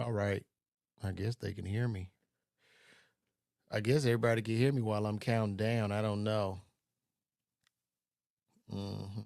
All right. I guess they can hear me. I guess everybody can hear me while I'm counting down. I don't know. hmm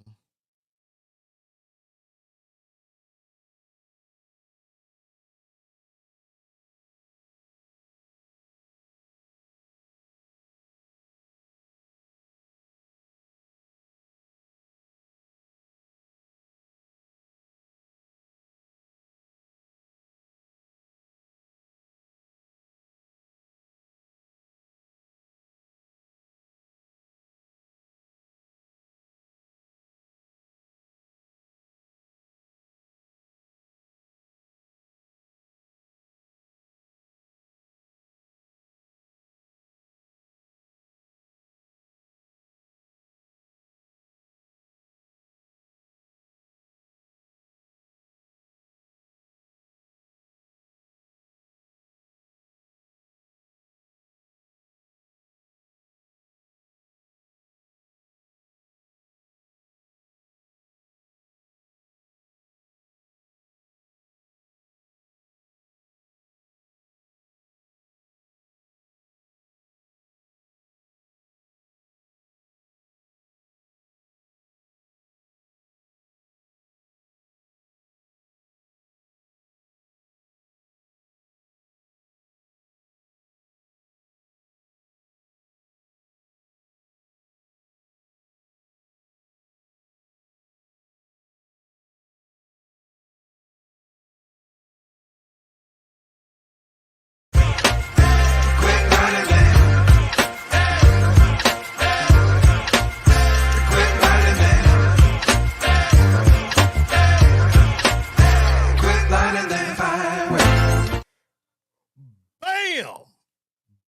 Bam!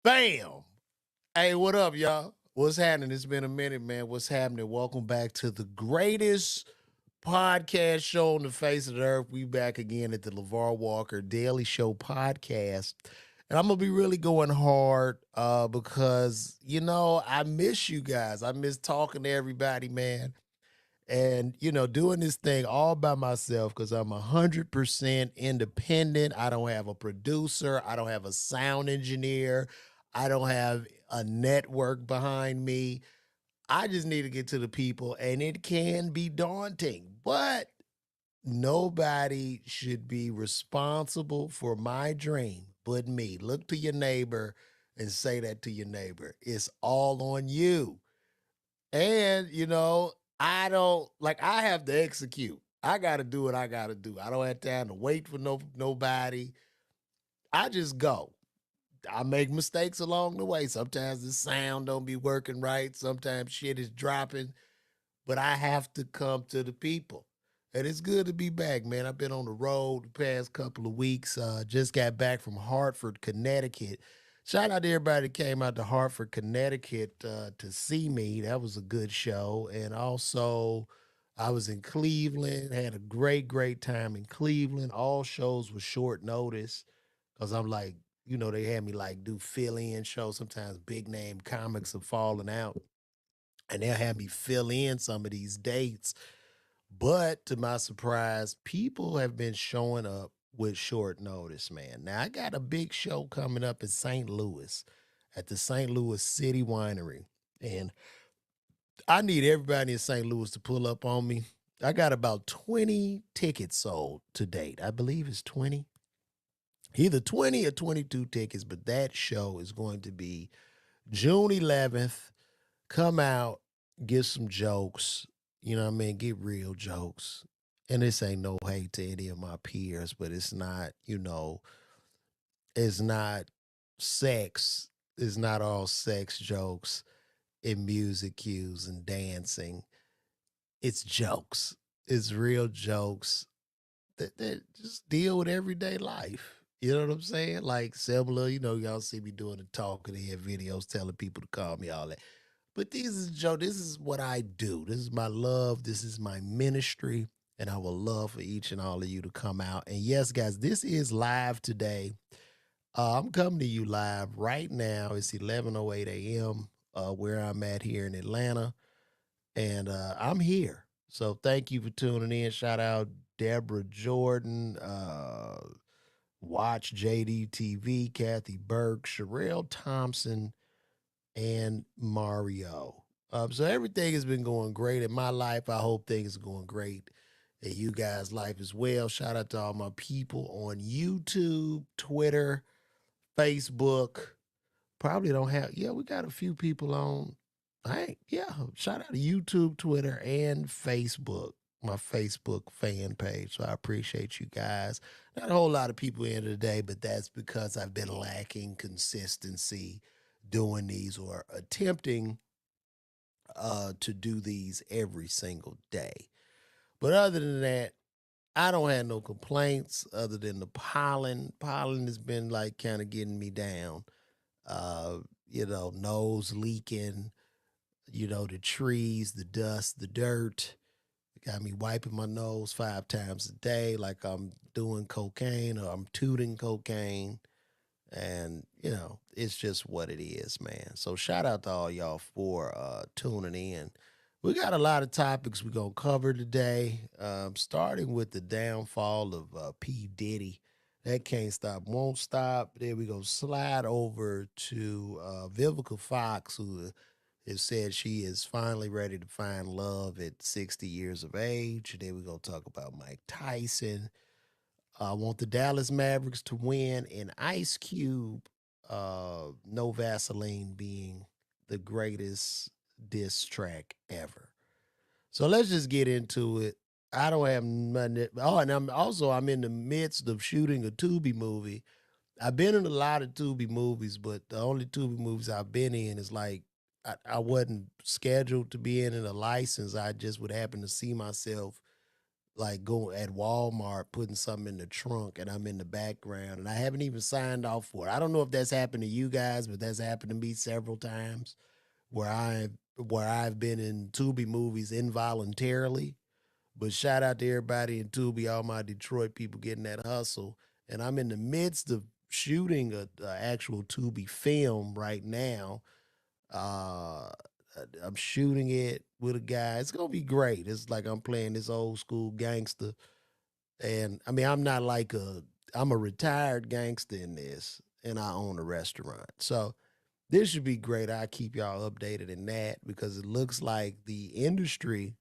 Bam! Hey, what up, y'all? What's happening? It's been a minute, man. What's happening? Welcome back to the greatest podcast show on the face of the earth. We back again at the LeVar Walker Daily Show podcast. And I'm gonna be really going hard because I miss you guys. I miss talking to everybody, man. And doing this thing all by myself because I'm 100% independent. I don't have a producer. I don't have a sound engineer. I don't have a network behind me. I just need to get to the people, and it can be daunting, but nobody should be responsible for my dream but me. Look to your neighbor and say that to your neighbor. It's all on you. And, I don't like I have to execute. I gotta do what I gotta do. I don't have time to wait for nobody. I just go. I make mistakes along the way. Sometimes the sound don't be working right. Sometimes shit is dropping, but I have to come to the people. And it's good to be back, man. I've been on the road the past couple of weeks. Just got back from Hartford, Connecticut. Shout out to everybody that came out to Hartford, Connecticut to see me. That was a good show. And also, I was in Cleveland, had a great time in Cleveland. All shows were short notice because I'm like, they had me like do fill in shows. Sometimes big name comics are falling out and they'll have me fill in some of these dates. But to my surprise, people have been showing up with short notice, man. Now, I got a big show coming up in St. Louis at the St. Louis City Winery. And I need everybody in St. Louis to pull up on me. I got about 20 tickets sold to date. I believe it's 20, either 20 or 22 tickets, but that show is going to be June 11th. Come out, get some jokes. You know what I mean? Get real jokes. And this ain't no hate to any of my peers, but it's not sex. It's not all sex jokes and music cues and dancing. It's jokes. It's real jokes that just deal with everyday life. You know what I'm saying? Like similar, y'all see me doing the talking head videos, telling people to call me all that. But this is Joe. This is what I do. This is my love. This is my ministry. And I would love for each and all of you to come out. And yes, guys, this is live today. I'm coming to you live right now. It's 11:08 a.m. Where I'm at here in Atlanta. And I'm here. So thank you for tuning in. Shout out Deborah Jordan, Watch JDTV, Kathy Burke, Sherelle Thompson, and Mario. So everything has been going great in my life. I hope things are going great in you guys' life as well. Shout out to all my people on YouTube, Twitter, Facebook. Probably don't have, yeah, we got a few people on. Yeah, shout out to YouTube, Twitter, and Facebook, my Facebook fan page. So I appreciate you guys. Not a whole lot of people in today, but that's because I've been lacking consistency doing these or attempting to do these every single day. But other than that, I don't have no complaints other than the pollen. Pollen has been like kind of getting me down. Uh, nose leaking, the trees, the dust, the dirt. Got me wiping my nose 5 times a day like I'm doing cocaine or I'm tooting cocaine. And, it's just what it is, man. So shout out to all y'all for tuning in. We got a lot of topics we're going to cover today, starting with the downfall of P. Diddy. That can't stop, won't stop. Then we go slide over to Vivica Fox, who has said she is finally ready to find love at 60 years of age. And then we're going to talk about Mike Tyson. I want the Dallas Mavericks to win, and Ice Cube, No Vaseline being the greatest diss track ever. So let's just get into it. I don't have nothing. And I'm in the midst of shooting a Tubi movie. I've been in a lot of Tubi movies, but the only Tubi movies I've been in is like I wasn't scheduled to be in a license. I just would happen to see myself like going at Walmart, putting something in the trunk, and I'm in the background, and I haven't even signed off for it. I don't know if that's happened to you guys, but that's happened to me several times where I've been in Tubi movies involuntarily. But shout out to everybody in Tubi, all my Detroit people getting that hustle, and I'm in the midst of shooting a actual Tubi film right now. Uh, I'm shooting it with a guy. It's gonna be great. It's like I'm playing this old school gangster, and I mean I'm a retired gangster in this, and I own a restaurant. So this should be great. I keep y'all updated in that because it looks like the industry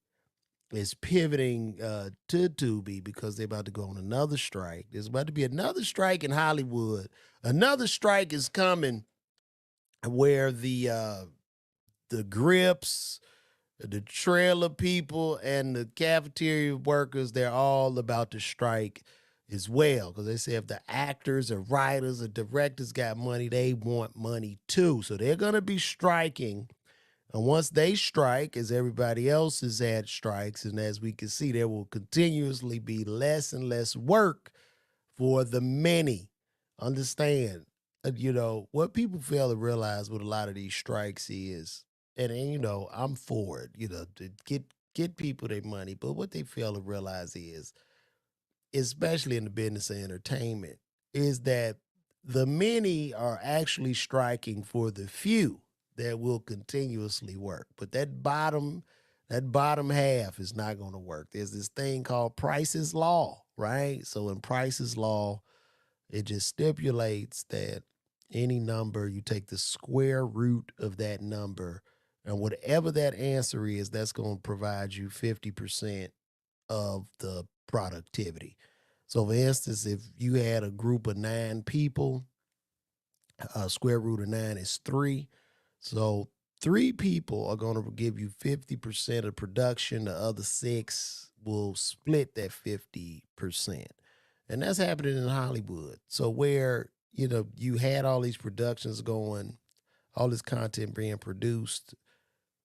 is pivoting to Tubi because they're about to go on another strike. There's about to be another strike in Hollywood. Another strike is coming where the grips, the trailer people, and the cafeteria workers, they're all about to strike as well. Because they say if the actors or writers or directors got money, they want money too. So they're going to be striking. And once they strike, as everybody else has had strikes, and as we can see, there will continuously be less and less work for the many. Understand, what people fail to realize with a lot of these strikes is, and I'm for it, to get people their money, but what they fail to realize is, especially in the business of entertainment, is that the many are actually striking for the few that will continuously work. But that bottom half is not going to work. There's this thing called Price's Law, right? So in Price's Law, it just stipulates that any number, you take the square root of that number, and whatever that answer is, that's going to provide you 50% of the productivity. So, for instance, if you had a group of 9 people, square root of 9 is 3. So, 3 people are going to give you 50% of production. The other 6 will split that 50%. And that's happening in Hollywood. So, where, you had all these productions going, all this content being produced,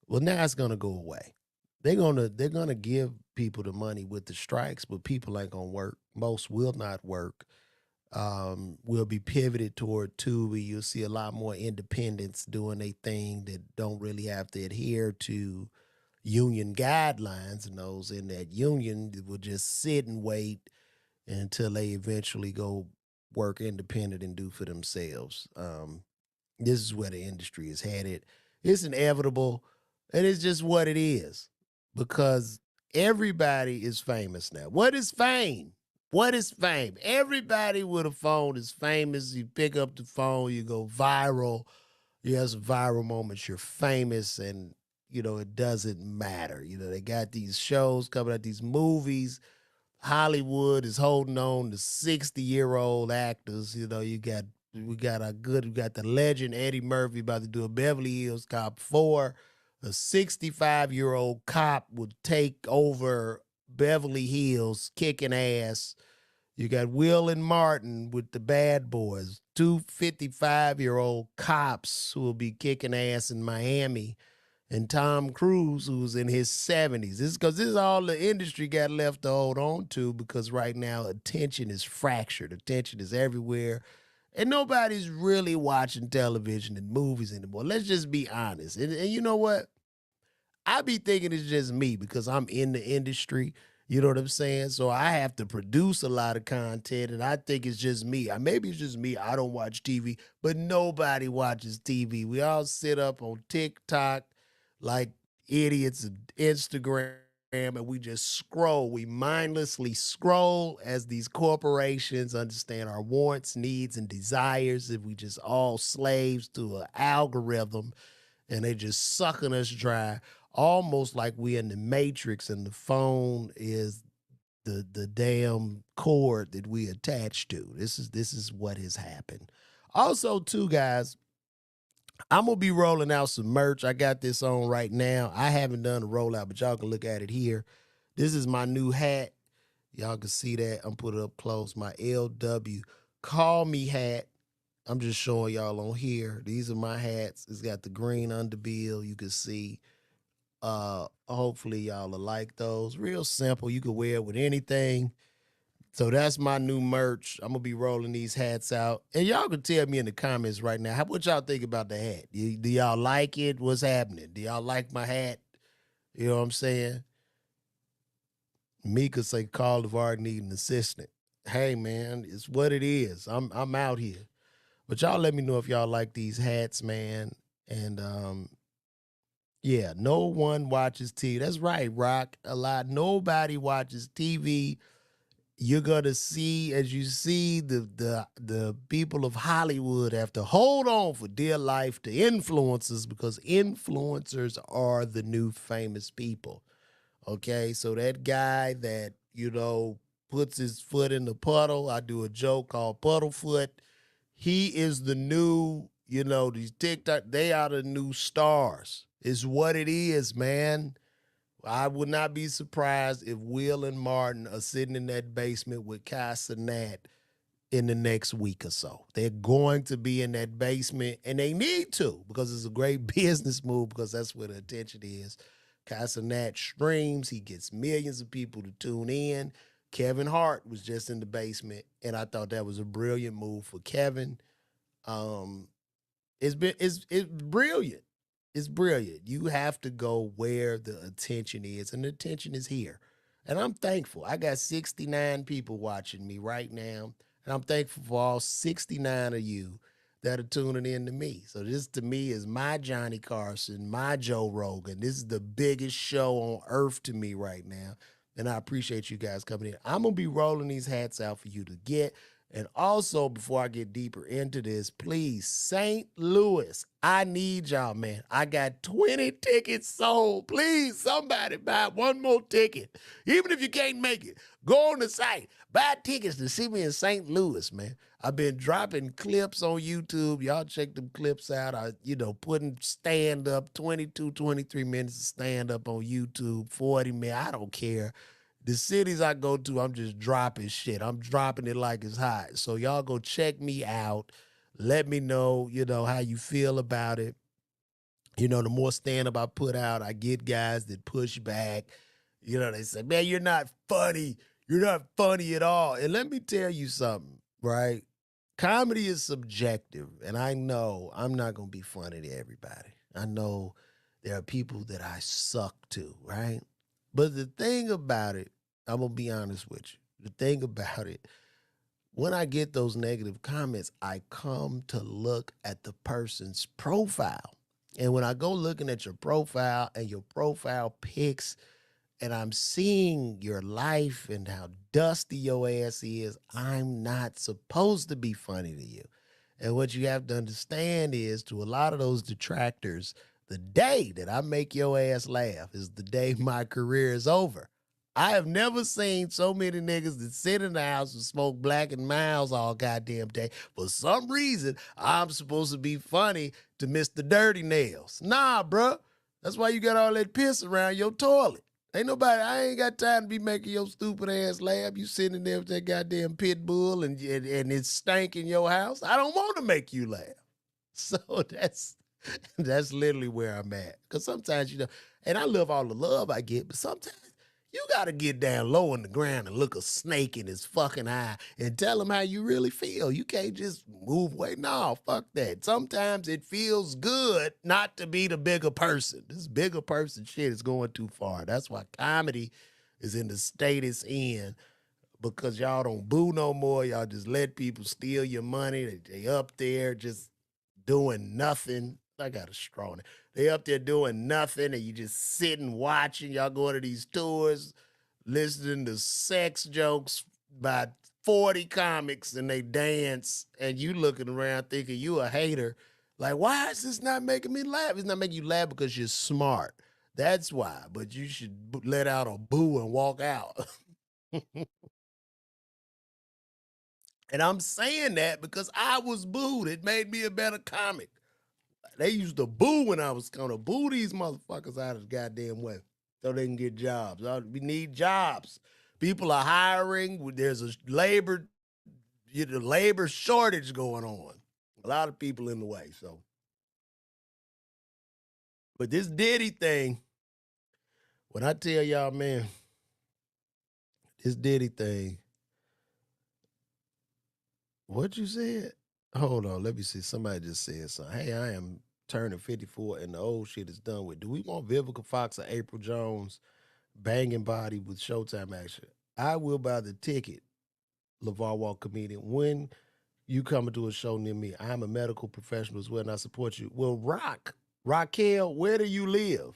well, now it's gonna go away. They're gonna give people the money with the strikes, but people ain't gonna work. Most will not work. Will be pivoted toward Tubi. You'll see a lot more independents doing a thing that don't really have to adhere to union guidelines, and those in that union will just sit and wait until they eventually go work independent and do for themselves. This is where the industry is headed. It's inevitable, and it's just what it is because everybody is famous now. What is fame? What is fame? Everybody with a phone is famous. You pick up the phone, you go viral. You have some viral moments. You're famous, and it doesn't matter. They got these shows coming out, these movies. Hollywood is holding on to 60-year-old actors. We got the legend Eddie Murphy about to do a Beverly Hills Cop 4. A 65-year-old cop would take over Beverly Hills kicking ass. You got Will and Martin with the Bad Boys, two 55-year-old cops who will be kicking ass in Miami, and Tom Cruise, who's in his 70s. This is all the industry got left to hold on to, because right now attention is fractured. Attention is everywhere. And nobody's really watching television and movies anymore. Let's just be honest. And you know what? I be thinking it's just me because I'm in the industry. You know what I'm saying? So I have to produce a lot of content, and I think it's just me. Maybe it's just me. I don't watch TV, but nobody watches TV. We all sit up on TikTok like idiots and Instagram, and we just scroll. We mindlessly scroll as these corporations understand our wants, needs, and desires. If we just all slaves to an algorithm, and they just sucking us dry, almost like we in the Matrix, and the phone is the damn cord that we attach to. This is what has happened. Also, too, guys, I'm gonna be rolling out some merch. I got this on right now. I haven't done a rollout, but y'all can look at it here. This is my new hat. Y'all can see that. I'm putting it up close. My LW Call Me hat. I'm just showing y'all on here. These are my hats. It's got the green underbill. You can see. Hopefully y'all will like those. Real simple. You can wear it with anything. So that's my new merch. I'm gonna be rolling these hats out, and y'all can tell me in the comments right now what y'all think about the hat. Do y'all like it? What's happening? Do y'all like my hat? You know what I'm saying? Mika say Carl Levard need an assistant. Hey man, it's what it is. I'm out here. But y'all let me know if y'all like these hats, man. And yeah, no one watches TV. That's right, Rock. A lot. Nobody watches TV. You're gonna see, as you see, the people of Hollywood have to hold on for dear life to influencers, because influencers are the new famous people. Okay, so that guy that puts his foot in the puddle, I do a joke called Puddle Foot. He is the new, these TikTok, they are the new stars. It's what it is, man. I would not be surprised if Will and Martin are sitting in that basement with Casanat in the next week or so. They're going to be in that basement, and they need to, because it's a great business move, because that's where the attention is. Casanat streams. He gets millions of people to tune in. Kevin Hart was just in the basement, and I thought that was a brilliant move for Kevin. Um, it's brilliant. It's brilliant. You have to go where the attention is, and the attention is here. And I'm thankful. I got 69 people watching me right now, and I'm thankful for all 69 of you that are tuning in to me. So this, to me, is my Johnny Carson, my Joe Rogan. This is the biggest show on earth to me right now, and I appreciate you guys coming in. I'm going to be rolling these hats out for you to get. And also, before I get deeper into this, please, St. Louis, I need y'all, man. I got 20 tickets sold. Please, somebody buy one more ticket. Even if you can't make it, go on the site, buy tickets to see me in St. Louis, man. I've been dropping clips on YouTube. Y'all check them clips out. Putting stand up, 22, 23 minutes of stand up on YouTube, 40 minutes. I don't care. The cities I go to, I'm just dropping shit. I'm dropping it like it's hot. So y'all go check me out. Let me know, how you feel about it. The more stand-up I put out, I get guys that push back. They say, man, you're not funny. You're not funny at all. And let me tell you something, right? Comedy is subjective. And I know I'm not going to be funny to everybody. I know there are people that I suck to, right? But the thing about it, I'm going to be honest with you. The thing about it, when I get those negative comments, I come to look at the person's profile. And when I go looking at your profile, and your profile pics and I'm seeing your life and how dusty your ass is, I'm not supposed to be funny to you. And what you have to understand is, to a lot of those detractors, the day that I make your ass laugh is the day my career is over. I have never seen so many niggas that sit in the house and smoke Black and Miles all goddamn day. For some reason, I'm supposed to be funny to Mr. Dirty Nails. Nah, bruh. That's why you got all that piss around your toilet. Ain't nobody, I ain't got time to be making your stupid ass laugh. You sitting there with that goddamn pit bull and it's stank in your house. I don't want to make you laugh. So that's literally where I'm at. Because sometimes, and I love all the love I get, but sometimes you got to get down low on the ground and look a snake in his fucking eye and tell him how you really feel. You can't just move away. No, fuck that. Sometimes it feels good not to be the bigger person. This bigger person shit is going too far. That's why comedy is in the state it's in, because y'all don't boo no more. Y'all just let people steal your money. They up there just doing nothing. I got a straw in it. They up there doing nothing, and you just sitting watching. Y'all going to these tours, listening to sex jokes by 40 comics, and they dance, and you looking around thinking you a hater. Like, why is this not making me laugh? It's not making you laugh because you're smart. That's why. But you should let out a boo and walk out. And I'm saying that because I was booed. It made me a better comic. They used to boo when I was going to boo these motherfuckers out of the goddamn way so they can get jobs. We need jobs. People are hiring. There's a labor shortage going on. A lot of people in the way. So, but this Diddy thing, when I tell y'all, man, this Diddy thing, what you said? Hold on, let me see. Somebody just said something. Hey, I am turning 54 and the old shit is done with. Do we want Vivica Fox or April Jones banging body with Showtime action? I will buy the ticket, LeVar Walt comedian, when you come to a show near me. I'm a medical professional as well, and I support you. Well, Raquel, where do you live?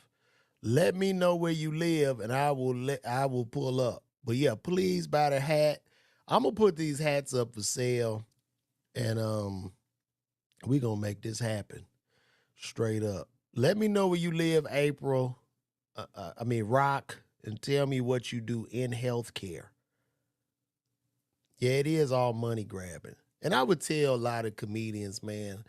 Let me know where you live, and I will pull up. But yeah, please buy the hat. I'm gonna put these hats up for sale, and we gonna make this happen. Straight up. Let me know where you live, April. Rock, and tell me what you do in healthcare. Yeah, it is all money grabbing. And I would tell a lot of comedians, man,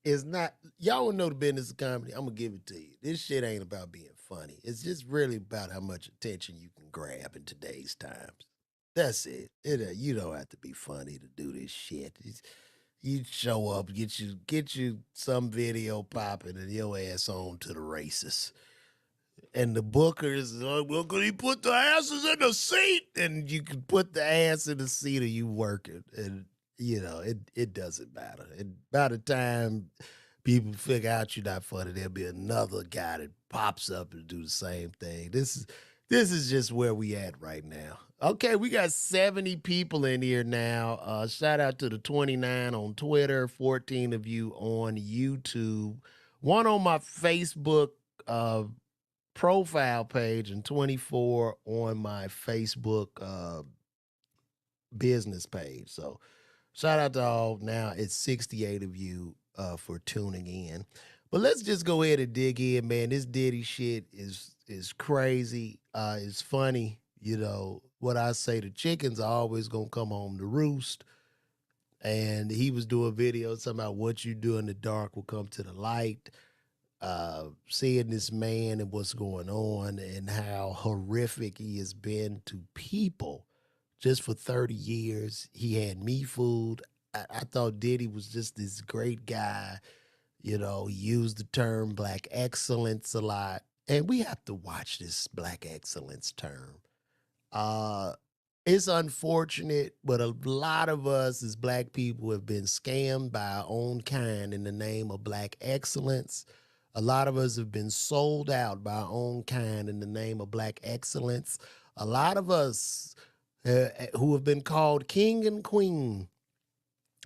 it's not, y'all don't know the business of comedy. I'm going to give it to you. This shit ain't about being funny. It's just really about how much attention you can grab in today's times. That's it. You don't have to be funny to do this shit. You show up, get you some video popping, and your ass on to the races. And the bookers, well, could he put the asses in the seat? And you can put the ass in the seat, or you working. And it doesn't matter. And by the time people figure out you're not funny, there'll be another guy that pops up and do the same thing. This is just where we at right now. Okay, we got 70 people in here now. Shout out to the 29 on Twitter, 14 of you on YouTube, one on my Facebook profile page, and 24 on my Facebook business page. So shout out to all. Now it's 68 of you for tuning in. But let's just go ahead and dig in, man. This Diddy shit is crazy. It's funny. What I say, the chickens are always going to come home to roost. And he was doing videos talking about what you do in the dark will come to the light. Seeing this man and what's going on and how horrific he has been to people just for 30 years. He had me fooled. I thought Diddy was just this great guy. He used the term black excellence a lot. And we have to watch this black excellence term. It's unfortunate, but a lot of us as black people have been scammed by our own kind in the name of black excellence. A lot of us have been sold out by our own kind in the name of black excellence. A lot of us who have been called king and queen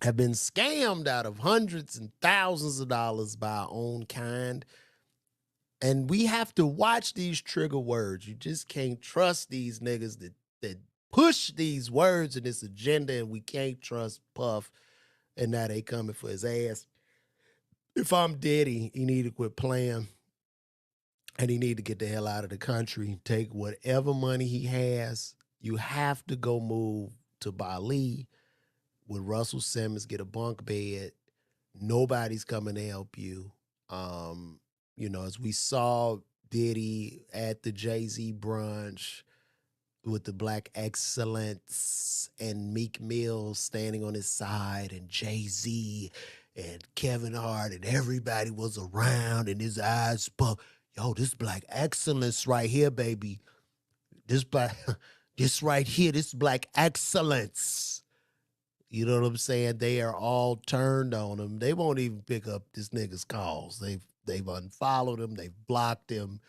have been scammed out of hundreds and thousands of dollars by our own kind. And we have to watch these trigger words. You just can't trust these niggas that push these words and this agenda, and we can't trust Puff. And now they coming for his ass. If I'm Diddy, he need to quit playing. And he need to get the hell out of the country. Take whatever money he has. You have to go move to Bali with Russell Simmons, get a bunk bed. Nobody's coming to help you. As we saw Diddy at the Jay-Z brunch with the Black Excellence and Meek Mill standing on his side and Jay-Z and Kevin Hart and everybody was around and his eyes spoke. Yo, this Black Excellence right here, baby. This right here, this Black Excellence. You know what I'm saying? They are all turned on him. They won't even pick up this nigga's calls. They've unfollowed him. They've blocked him.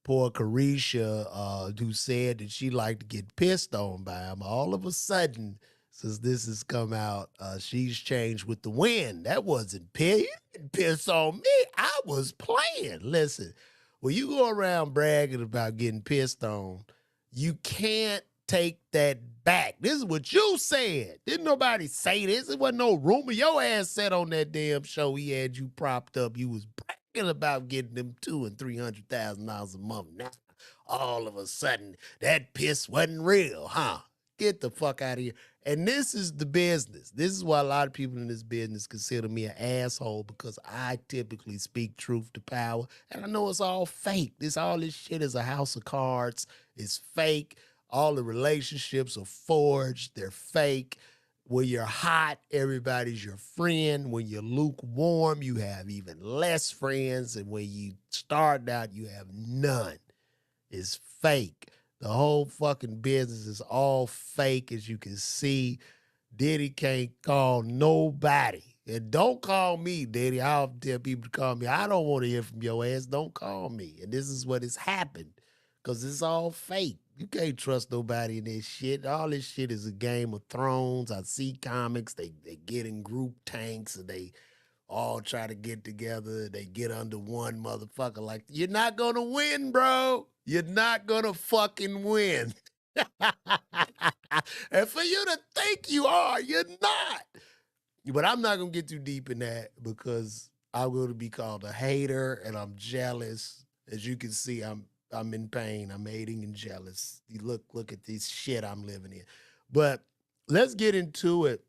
Poor Carisha, who said that she liked to get pissed on by him. All of a sudden, since this has come out, she's changed with the wind. That wasn't piss. You didn't piss on me. I was playing. Listen, when you go around bragging about getting pissed on, you can't take that back. This is what you said. Didn't nobody say this. It wasn't no rumor. Your ass said on that damn show he had you propped up. You was bragging about getting them $200,000 and $300,000 a month. Now, all of a sudden, that piss wasn't real, huh? Get the fuck out of here. And this is the business. This is why a lot of people in this business consider me an asshole, because I typically speak truth to power. And I know it's all fake. All this shit is a house of cards. It's fake. All the relationships are forged. They're fake. When you're hot, everybody's your friend. When you're lukewarm, you have even less friends. And when you start out, you have none. It's fake. The whole fucking business is all fake, as you can see. Diddy can't call nobody. And don't call me, Diddy. I'll tell people to call me. I don't want to hear from your ass. Don't call me. And this is what has happened, because it's all fake. You can't trust nobody in this shit. All this shit is a Game of Thrones. I see comics. They get in group tanks and they all try to get together. They get under one motherfucker. Like, you're not going to win, bro. You're not going to fucking win. And for you to think you are, you're not. But I'm not going to get too deep in that, because I'm going to be called a hater and I'm jealous. As you can see, I'm in pain. I'm hating and jealous. You look at this shit I'm living in. But let's get into it.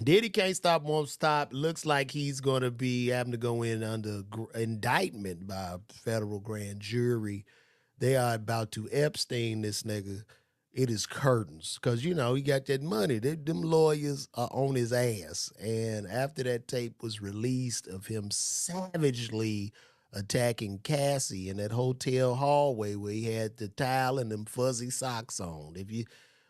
Diddy can't stop, won't stop. Looks like he's going to be having to go in under indictment by a federal grand jury. They are about to Epstein this nigga. It is curtains, because, he got that money. Them lawyers are on his ass. And after that tape was released of him savagely attacking Cassie in that hotel hallway where he had the towel and them fuzzy socks on.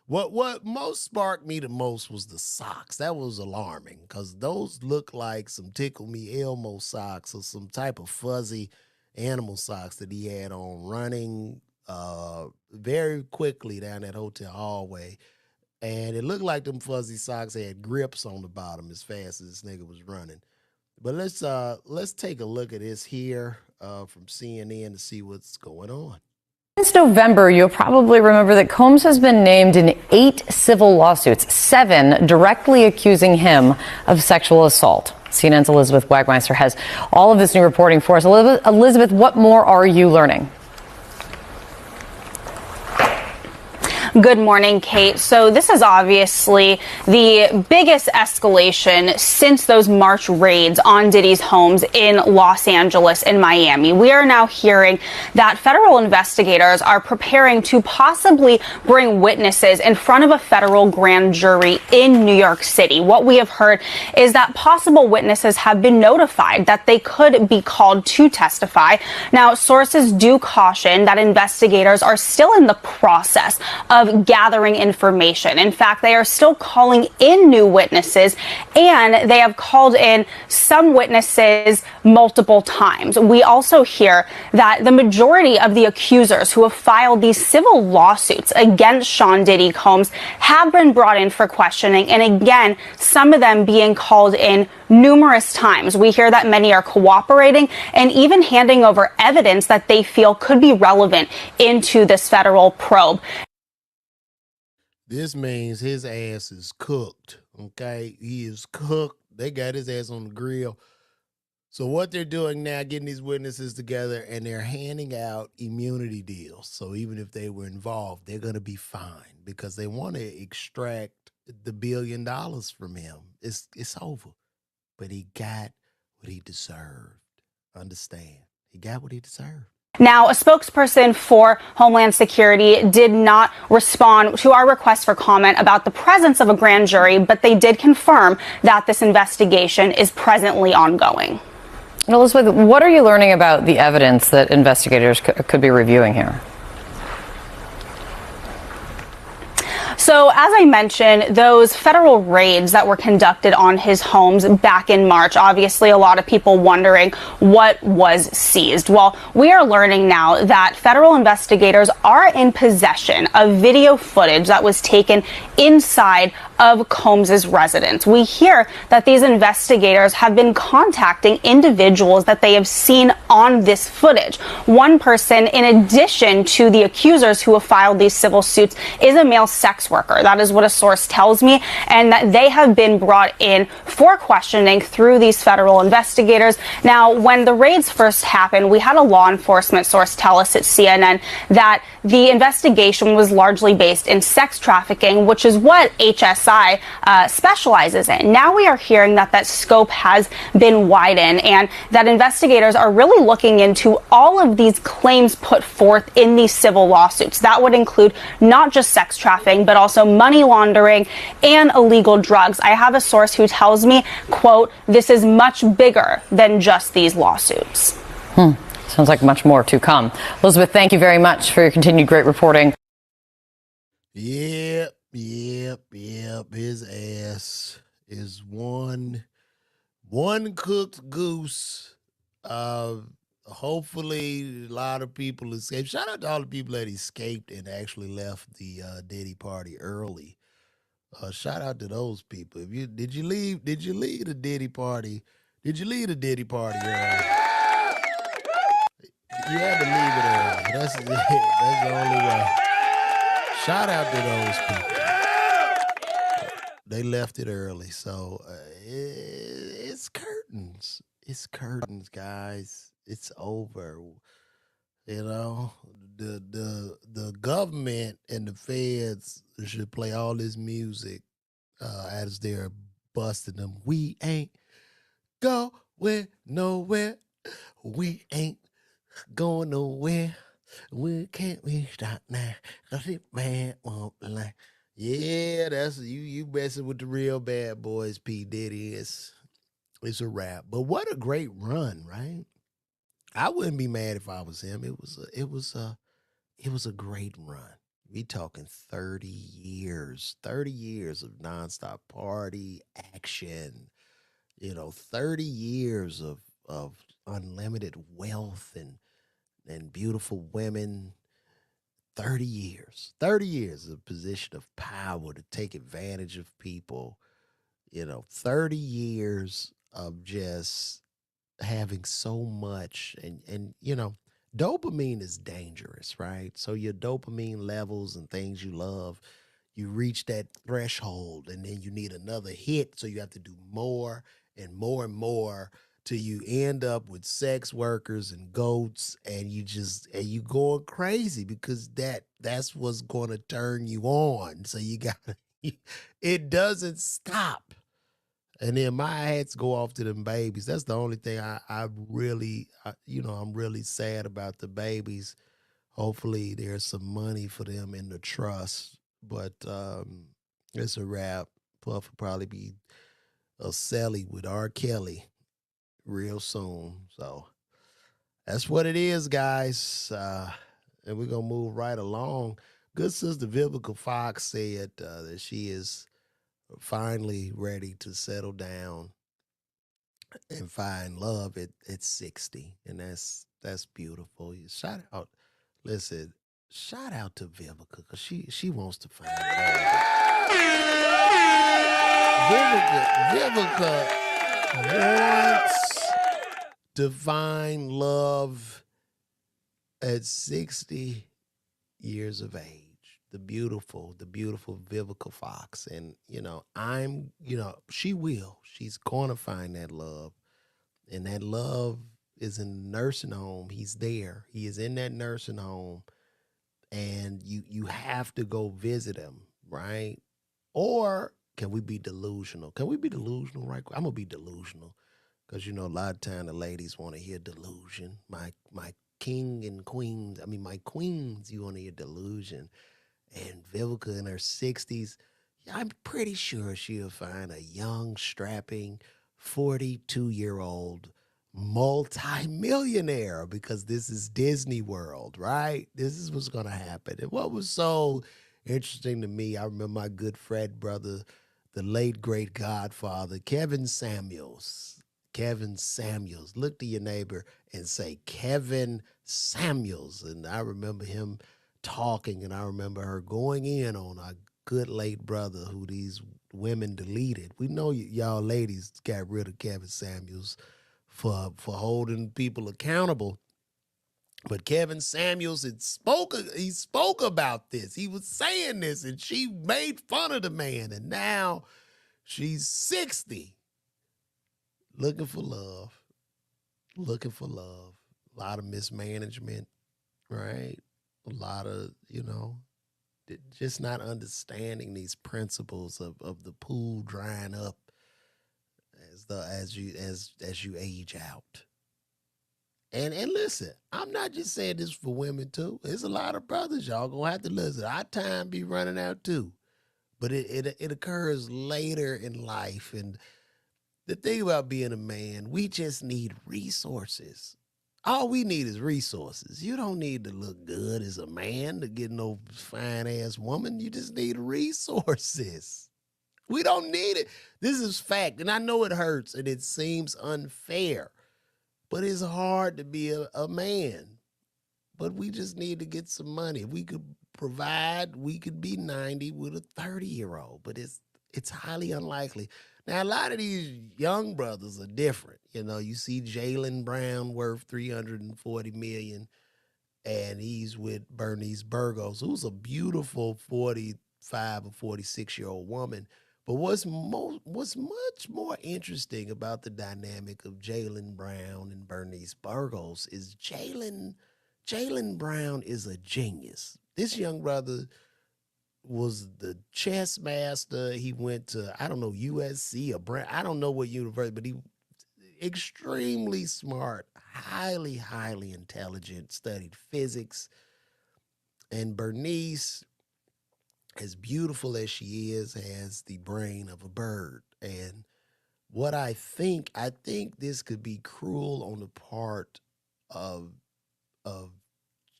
What most sparked me the most was the socks. That was alarming, because those look like some Tickle Me Elmo socks or some type of fuzzy animal socks that he had on, running very quickly down that hotel hallway. And it looked like them fuzzy socks had grips on the bottom as fast as this nigga was running. But let's take a look at this here from CNN to see what's going on. Since November, you'll probably remember that Combs has been named in 8 civil lawsuits, 7 directly accusing him of sexual assault. CNN's Elizabeth Wagmeister has all of this new reporting for us. Elizabeth, what more are you learning? Good morning, Kate. So this is obviously the biggest escalation since those March raids on Diddy's homes in Los Angeles and Miami. We are now hearing that federal investigators are preparing to possibly bring witnesses in front of a federal grand jury in New York City. What we have heard is that possible witnesses have been notified that they could be called to testify. Now, sources do caution that investigators are still in the process of of gathering information. In fact, they are still calling in new witnesses, and they have called in some witnesses multiple times. We also hear that the majority of the accusers who have filed these civil lawsuits against Sean Diddy Combs have been brought in for questioning, and again, some of them being called in numerous times. We hear that many are cooperating and even handing over evidence that they feel could be relevant into this federal probe. This means his ass is cooked, okay? He is cooked. They got his ass on the grill. So what they're doing now, getting these witnesses together, and they're handing out immunity deals. So even if they were involved, they're going to be fine because they want to extract the $1 billion from him. It's over. But he got what he deserved. Understand? He got what he deserved. Now, a spokesperson for Homeland Security did not respond to our request for comment about the presence of a grand jury, but they did confirm that this investigation is presently ongoing. And Elizabeth, what are you learning about the evidence that investigators could be reviewing here? So, as I mentioned, those federal raids that were conducted on his homes back in March, obviously a lot of people wondering what was seized. Well, we are learning now that federal investigators are in possession of video footage that was taken inside of Combs's residence. We hear that these investigators have been contacting individuals that they have seen on this footage. One person, in addition to the accusers who have filed these civil suits, is a male sex worker. That is what a source tells me, and that they have been brought in for questioning through these federal investigators. Now, when the raids first happened, we had a law enforcement source tell us at CNN that the investigation was largely based in sex trafficking, which is what HSI specializes in. Now we are hearing that that scope has been widened and that investigators are really looking into all of these claims put forth in these civil lawsuits. That would include not just sex trafficking, but also money laundering and illegal drugs. I have a source who tells me, quote, "This is much bigger than just these lawsuits." Sounds like much more to come. Elizabeth, thank you very much for your continued great reporting. Yep. His ass is one cooked goose. Hopefully a lot of people escaped. Shout out to all the people that escaped and actually left the Diddy party early. Shout out to those people. Did you leave the Diddy party? Did you leave the Diddy party early? You had to leave it early. That's the only way. Shout out to those people. They left it early, so it's curtains. It's curtains, guys. It's over. You know, the government and the feds should play all this music as they're busting them. We ain't going nowhere. We ain't going nowhere. We can't stop now. 'Cause it man won't lie. Yeah, that's you messing with the real bad boys, P. Diddy. It's a wrap. But what a great run, right? I wouldn't be mad if I was him. It was a great run. We talking 30 years of nonstop party action. 30 years of unlimited wealth and beautiful women. 30 years of position of power to take advantage of people. 30 years of just having so much and dopamine is dangerous, right? So your dopamine levels and things you love, you reach that threshold and then you need another hit, so you have to do more and more and more till you end up with sex workers and goats, and you going crazy because that's what's going to turn you on. So you got it doesn't stop. And then my hats go off to them babies. That's the only thing I'm really sad about the babies. Hopefully there's some money for them in the trust, but it's a wrap. Puff will probably be a celly with R. Kelly real soon. So that's what it is, guys. And we're going to move right along. Good sister Vivica Fox said that she is finally ready to settle down and find love at 60. And that's beautiful. Shout out, listen, shout out to Vivica because she wants to find love. Vivica wants to find love at 60 years of age. The beautiful Vivica Fox. And, she will. She's going to find that love. And that love is in the nursing home. He's there. He is in that nursing home. And you have to go visit him, right? Or can we be delusional? Can we be delusional, right? I'm going to be delusional. Because, a lot of time the ladies want to hear delusion. My king and queens, my queens, you want to hear delusion. And Vivica in her 60s, I'm pretty sure she'll find a young, strapping, 42-year-old multi-millionaire because this is Disney World, right? This is what's going to happen. And what was so interesting to me, I remember my good Fred brother, the late, great godfather, Kevin Samuels. Kevin Samuels. Look to your neighbor and say, Kevin Samuels. And I remember him talking, and I remember her going in on our good late brother who these women deleted. We know y'all ladies got rid of Kevin Samuels for holding people accountable. But Kevin Samuels he spoke about this. He was saying this, and she made fun of the man. And now she's 60. Looking for love. A lot of mismanagement, right? A lot of, just not understanding these principles of the pool drying up as you age out. And listen, I'm not just saying this for women too. There's a lot of brothers, y'all gonna have to listen. Our time be running out too. But it occurs later in life. And the thing about being a man, we just need resources. All we need is resources. You don't need to look good as a man to get no fine ass woman. You just need resources. We don't need it. This is fact. And I know it hurts and it seems unfair, but it's hard to be a man. But we just need to get some money. If we could provide, we could be 90 with a 30-year-old, but it's highly unlikely. Now, a lot of these young brothers are different. You see Jaylen Brown worth $340 million, and he's with Bernice Burgos, who's a beautiful 45 or 46-year-old woman. But what's much more interesting about the dynamic of Jaylen Brown and Bernice Burgos is Jaylen Brown is a genius. This young brother was the chess master. He went to, I don't know, USC or Brown. I don't know what university, but he extremely smart, highly, highly intelligent, studied physics. And Bernice, as beautiful as she is, has the brain of a bird. And what I think this could be cruel on the part of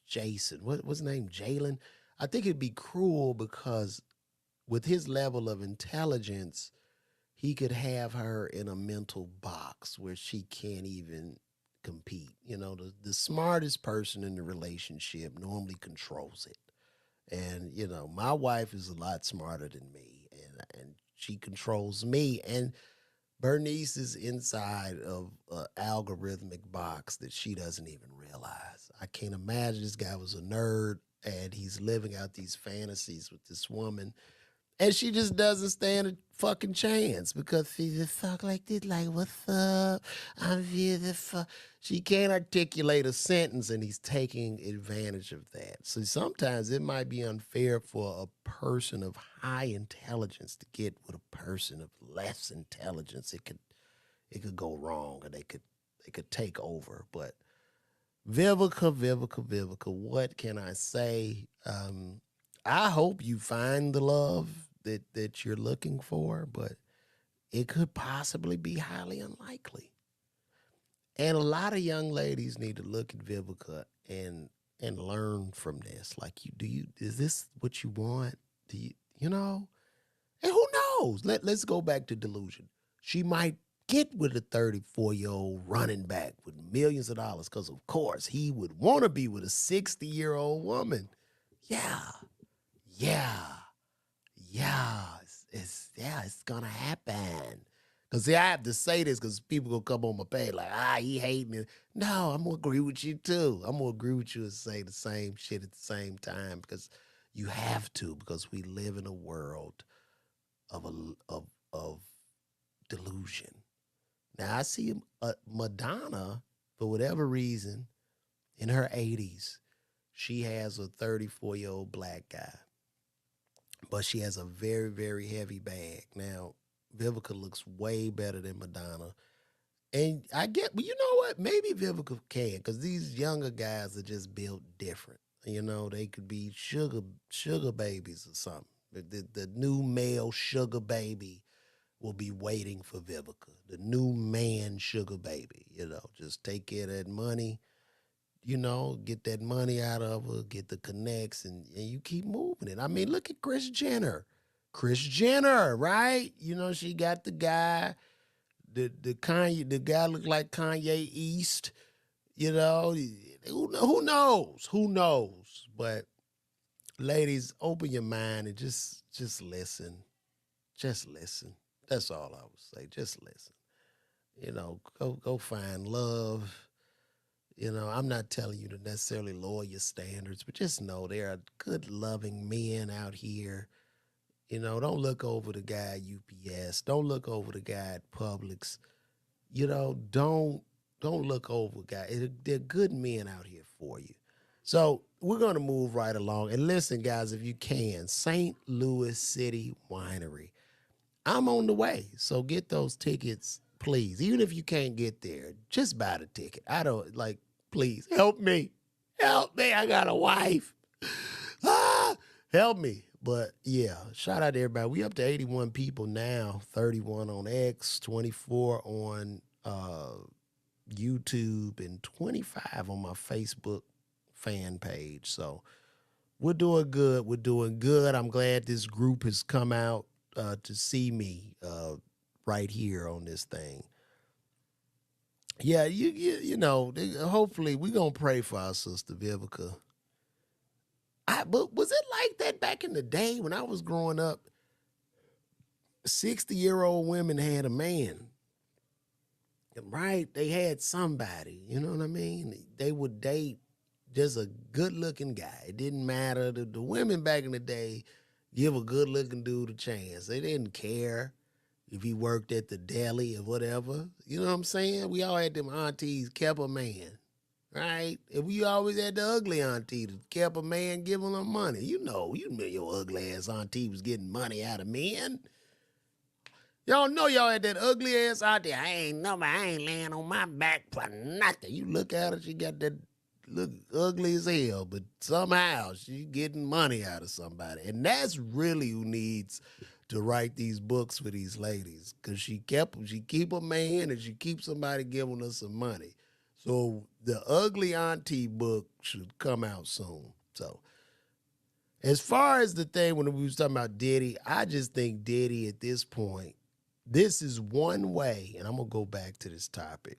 Jason. What's his name? Jaylen? I think it'd be cruel because with his level of intelligence, he could have her in a mental box where she can't even compete. The smartest person in the relationship normally controls it. And, my wife is a lot smarter than me, and she controls me. And Bernice is inside of an algorithmic box that she doesn't even realize. I can't imagine this guy was a nerd and he's living out these fantasies with this woman. And she just doesn't stand a fucking chance because she just talk like this, like, what's up? I'm beautiful. She can't articulate a sentence, and he's taking advantage of that. So sometimes it might be unfair for a person of high intelligence to get with a person of less intelligence. It could go wrong, and they could take over. But Vivica, what can I say? I hope you find the love that you're looking for, but it could possibly be highly unlikely. And a lot of young ladies need to look at Vivica and and learn from this. Like, is this what you want? And who knows? Let's go back to delusion. She might get with a 34-year-old running back with millions of dollars because, of course, he would want to be with a 60-year-old woman. Yeah. It's gonna happen. Cause see, I have to say this because people gonna come on my page like, he hating it. No, I'm gonna agree with you too. I'm gonna agree with you and say the same shit at the same time because you have to, because we live in a world of delusion. Now I see Madonna, for whatever reason, in her 80s, she has a 34-year-old black guy. But she has a very, very heavy bag. Now, Vivica looks way better than Madonna. And I get, but you know what? Maybe Vivica can, because these younger guys are just built different. They could be sugar babies or something. The new male sugar baby will be waiting for Vivica. The new man sugar baby, just take care of that money. Get that money out of her, get the connects, and you keep moving it. I mean, look at Kris Jenner. Kris Jenner, right? She got the guy, the Kanye, the guy looked like Kanye East. Who knows? Who knows? But ladies, open your mind and just listen. Just listen. That's all I would say. Just listen. Go find love. I'm not telling you to necessarily lower your standards, but just know there are good, loving men out here. Don't look over the guy at UPS. Don't look over the guy at Publix. Don't look over guys. There are good men out here for you. So we're going to move right along. And listen, guys, if you can, St. Louis City Winery. I'm on the way, so get those tickets, please. Even if you can't get there, just buy the ticket. Please, help me. Help me. I got a wife. Help me. But, yeah, shout out to everybody. We up to 81 people now, 31 on X, 24 on YouTube, and 25 on my Facebook fan page. So we're doing good. We're doing good. I'm glad this group has come out to see me right here on this thing. Yeah, hopefully we're going to pray for our sister Vivica. But was it like that back in the day when I was growing up? 60-year-old women had a man, right? They had somebody, you know what I mean? They would date just a good-looking guy. It didn't matter. The women back in the day give a good-looking dude a chance. They didn't care if he worked at the deli or whatever. You know what I'm saying? We all had them aunties kept a man, right? And we always had the ugly auntie that kept a man giving them money. You know your ugly ass auntie was getting money out of men. Y'all know y'all had that ugly ass auntie. I ain't laying on my back for nothing. You look at her, she got that look ugly as hell, but somehow she getting money out of somebody. And that's really who needs to write these books for these ladies, because she keep a man and she keep somebody giving her some money. So the ugly auntie book should come out soon. So as far as the thing when we was talking about Diddy, I just think Diddy at this point, this is one way, and I'm going to go back to this topic,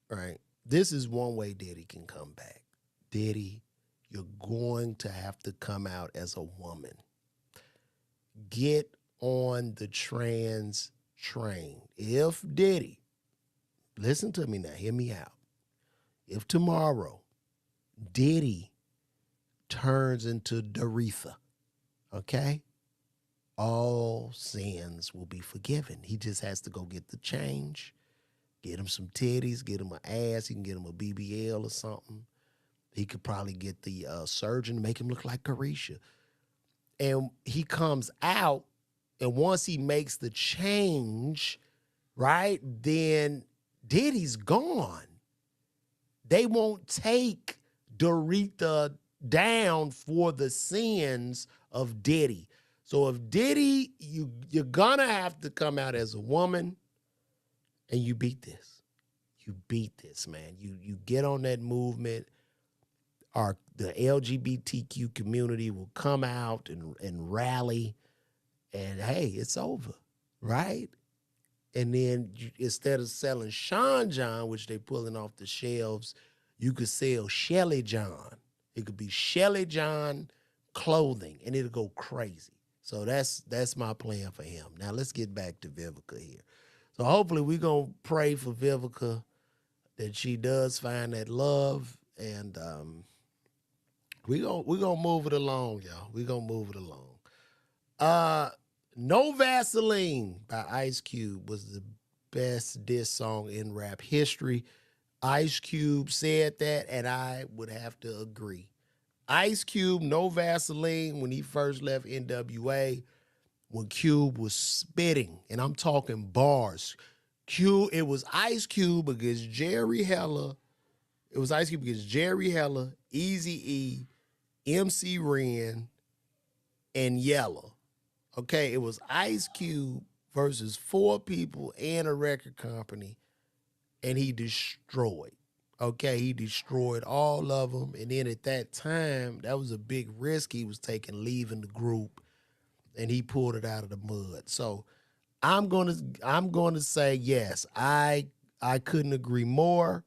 right? This is one way Diddy can come back. Diddy, you're going to have to come out as a woman. Get on the trans train. If Diddy, listen to me now, hear me out. If tomorrow Diddy turns into Doretha, okay, all sins will be forgiven. He just has to go get the change, get him some titties, get him an ass, he can get him a BBL or something. He could probably get the surgeon to make him look like Carisha. And he comes out, and once he makes the change, right, then Diddy's gone. They won't take Doretha down for the sins of Diddy. So if Diddy, you're gonna have to come out as a woman, and you beat this. You beat this, man. You get on that movement. the LGBTQ community will come out and rally, and hey, it's over, right? And then instead of selling Sean John, which they pulling off the shelves, you could sell Shelly John. It could be Shelly John clothing, and it'll go crazy. So that's my plan for him. Now let's get back to Vivica here. So hopefully we're gonna pray for Vivica that she does find that love, and we gonna move it along, y'all. We gonna move it along. No Vaseline by Ice Cube was the best diss song in rap history. Ice Cube said that, and I would have to agree. Ice Cube, No Vaseline, when he first left NWA, when Cube was spitting, and I'm talking bars. It was Ice Cube against Jerry Heller. It was Ice Cube against Jerry Heller, Eazy-E, MC Ren, and Yella. Okay, it was Ice Cube versus 4 people and a record company, and he destroyed. Okay, he destroyed all of them. And then at that time, that was a big risk he was taking, leaving the group, and he pulled it out of the mud. So I'm gonna say yes. I couldn't agree more.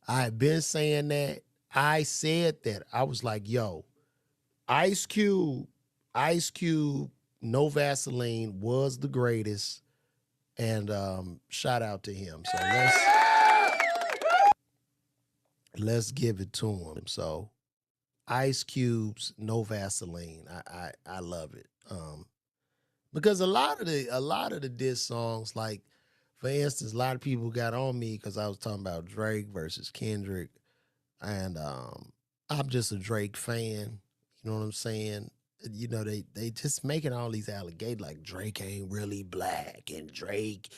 I've been saying that. I said that. I was like, yo, Ice Cube, No Vaseline was the greatest. And shout out to him. So let's give it to him. So Ice Cube's No Vaseline. I love it. Because a lot of the diss songs, like for instance, a lot of people got on me because I was talking about Drake versus Kendrick, and I'm just a Drake fan. You know what I'm saying? You know, they just making all these allegations like Drake ain't really black, and Drake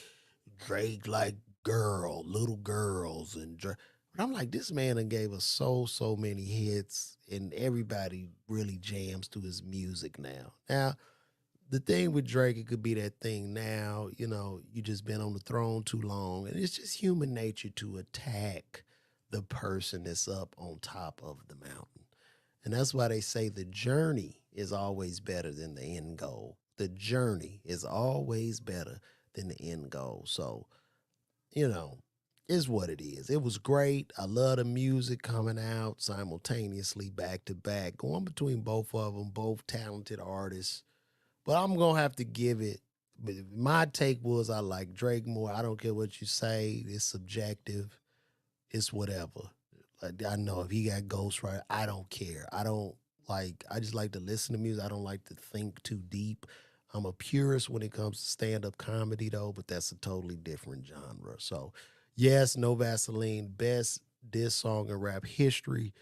like little girls, and Drake. But I'm like, this man done gave us so many hits, and everybody really jams to his music now. Now, the thing with Drake, it could be that thing now, you know, you just been on the throne too long, and it's just human nature to attack the person that's up on top of the mountain. And that's why they say the journey is always better than the end goal. The journey is always better than the end goal. So, you know, is what it is. It was great. I love the music coming out simultaneously, back to back, going between both of them, both talented artists. But I'm going to have to give it. My take was I like Drake more. I don't care what you say. It's subjective. It's whatever. Like, I know if he got ghostwriter, I don't care. I just like to listen to music. I don't like to think too deep. I'm a purist when it comes to stand-up comedy, though, but that's a totally different genre. So, yes, No Vaseline, best diss song in rap history.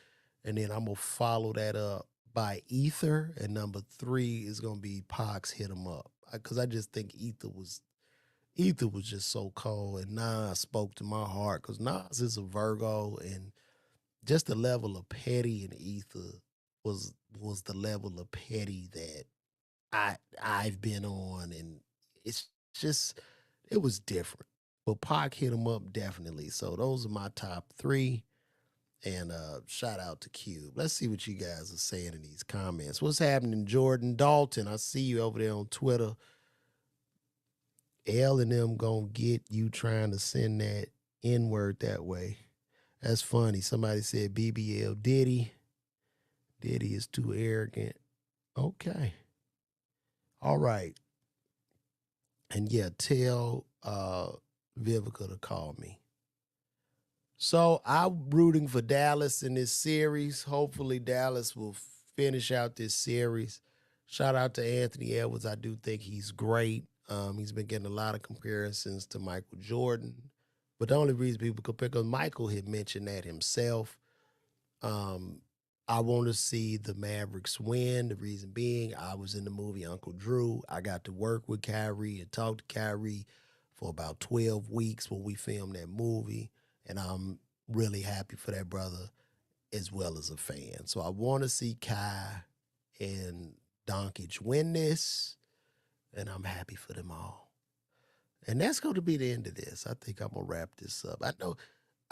And then I'm going to follow that up by Ether. And number 3 is going to be Pac's Hit 'Em Up. Because I just think Ether was just so cold. And Nas spoke to my heart. Because Nas is a Virgo, and just the level of petty in Ether was the level of petty that I've been on, and it's just, it was different. But Pac Hit 'Em Up definitely. So those are my top 3. And shout out to Cube. Let's see what you guys are saying in these comments. What's happening, Jordan Dalton? I see you over there on Twitter. L and them gonna get you trying to send that N-word that way. That's funny. Somebody said BBL Diddy. Diddy is too arrogant. Okay. All right. And yeah, tell Vivica to call me. So I'm rooting for Dallas in this series. Hopefully Dallas will finish out this series. Shout out to Anthony Edwards. I do think he's great. He's been getting a lot of comparisons to Michael Jordan. But the only reason people compare, because Michael had mentioned that himself. I want to see the Mavericks win. The reason being, I was in the movie Uncle Drew. I got to work with Kyrie and talk to Kyrie for about 12 weeks when we filmed that movie. And I'm really happy for that brother as well as a fan. So I want to see Kai and Doncic win this, and I'm happy for them all. And that's going to be the end of this. I think I'm going to wrap this up.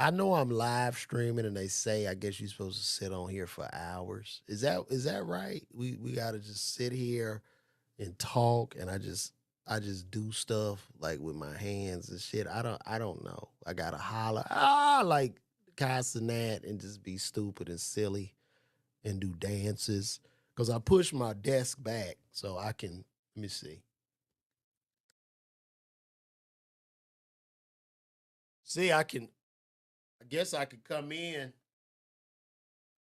I know I'm live streaming, and they say I guess you're supposed to sit on here for hours. Is that right? We gotta just sit here and talk, and I just do stuff like with my hands and shit. I don't know. I gotta holler like Casanat and just be stupid and silly and do dances because I push my desk back so I can. Let me see. See, I can. I guess I could come in.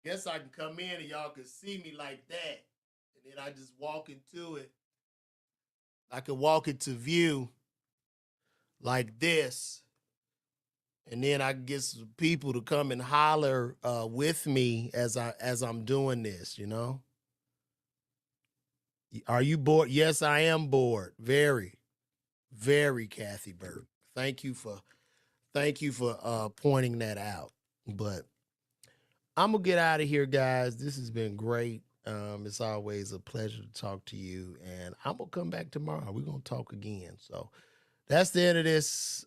Guess I can come in and y'all can see me like that, and then I just walk into it. I can walk into view like this, and then I can get some people to come and holler with me as I'm doing this. Are you bored? Yes, I am bored. Very, very, Kathy Burke. Thank you for pointing that out. But I'm gonna get out of here, guys. This has been great. It's always a pleasure to talk to you, and I'm gonna come back tomorrow. We're gonna talk again. So that's the end of this.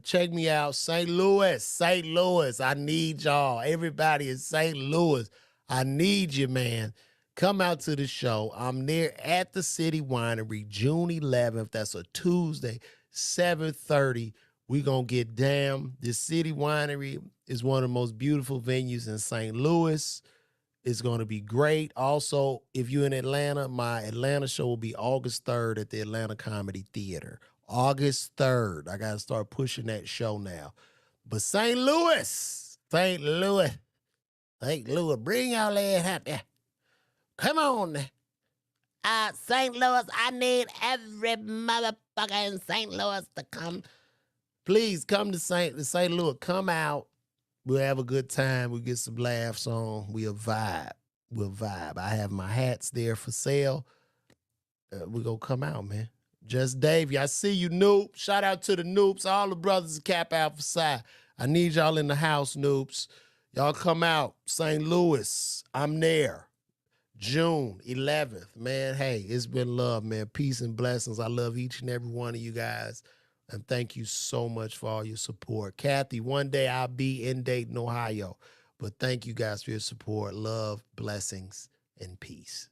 Check me out, St. Louis. St. Louis. I need y'all. Everybody in St. Louis. I need you, man. Come out to the show. I'm there at the City Winery, June 11th. That's a Tuesday, 7:30. We gonna get down. The City Winery is one of the most beautiful venues in St. Louis. It's going to be great. Also, if you're in Atlanta, my Atlanta show will be August 3rd at the Atlanta Comedy Theater. August 3rd. I got to start pushing that show now. But St. Louis, bring y'all ass out there. Come on. St. Louis, I need every motherfucker in St. Louis to come. Please come to St. Louis. Come out. We'll have a good time. We'll get some laughs on. We'll vibe. I have my hats there for sale. We're going to come out, man. Just Davey, I see you, Noob. Shout out to the Noobs. All the brothers of Cap Alpha Psi. I need y'all in the house, Noobs. Y'all come out. St. Louis. I'm there. June 11th. Man, hey, it's been love, man. Peace and blessings. I love each and every one of you guys. And thank you so much for all your support. Kathy, one day I'll be in Dayton, Ohio. But thank you guys for your support. Love, blessings, and peace.